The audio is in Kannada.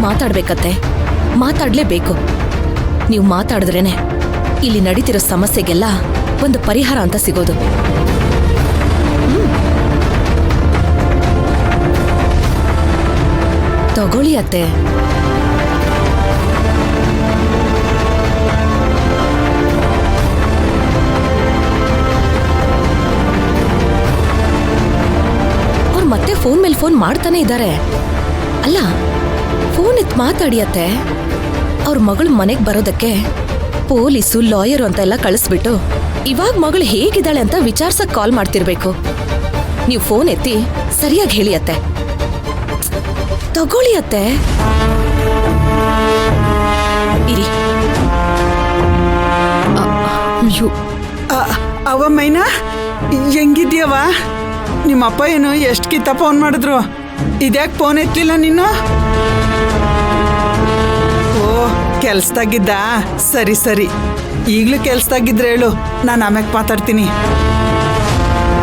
ಮಾತಾಡ್ಬೇಕತ್ತೆ, ಮಾತಾಡ್ಲೇಬೇಕು. ನೀವು ಮಾತಾಡಿದ್ರೇನೆ ಇಲ್ಲಿ ನಡೀತಿರೋ ಸಮಸ್ಯೆಗೆಲ್ಲ ಒಂದು ಪರಿಹಾರ ಅಂತ ಸಿಗೋದು. ತಗೊಳ್ಳಿ ಅತ್ತೆ. ಅವ್ರು ಮತ್ತೆ ಫೋನ್ ಮೇಲೆ ಫೋನ್ ಮಾಡ್ತಾನೆ ಇದ್ದಾರೆ. ಅಲ್ಲ, ಫೋನ್ ಎತ್ ಮಾತಾಡಿ ಅತ್ತೆ. ಅವ್ರ ಮಗಳು ಮನೆಗೆ ಬರೋದಕ್ಕೆ ಪೊಲೀಸು, ಲಾಯರು ಅಂತೆಲ್ಲ ಕಳಿಸ್ಬಿಟ್ಟು ಇವಾಗ ಮಗಳು ಹೇಗಿದ್ದಾಳೆ ಅಂತ ವಿಚಾರ್ಸಕ್ ಕಾಲ್ ಮಾಡ್ತಿರ್ಬೇಕು. ನೀವು ಫೋನ್ ಎತ್ತಿ ಸರಿಯಾಗಿ ಹೇಳಿ ಅತ್ತೆ. ತಗೊಳ್ಳಿ ಅತ್ತೆ. ಇರಿ. ಅವ ಮೈನಾ, ಹೆಂಗಿದ್ಯವ? ನಿಮ್ಮಪ್ಪ ಏನು ಎಷ್ಟು ಕಿತ್ತ ಫೋನ್ ಮಾಡಿದ್ರು, ಇದ್ಯಾಕೆ ಫೋನ್ ಎತ್ತಲಿಲ್ಲ ನೀನು? ಓ, ಕೆಲ್ಸದಾಗಿದ್ದ? ಸರಿ ಸರಿ, ಈಗಲೂ ಕೆಲ್ಸದಾಗಿದ್ರೆ ಹೇಳು, ನಾನು ಆಮ್ಯಾಗ ಮಾತಾಡ್ತೀನಿ.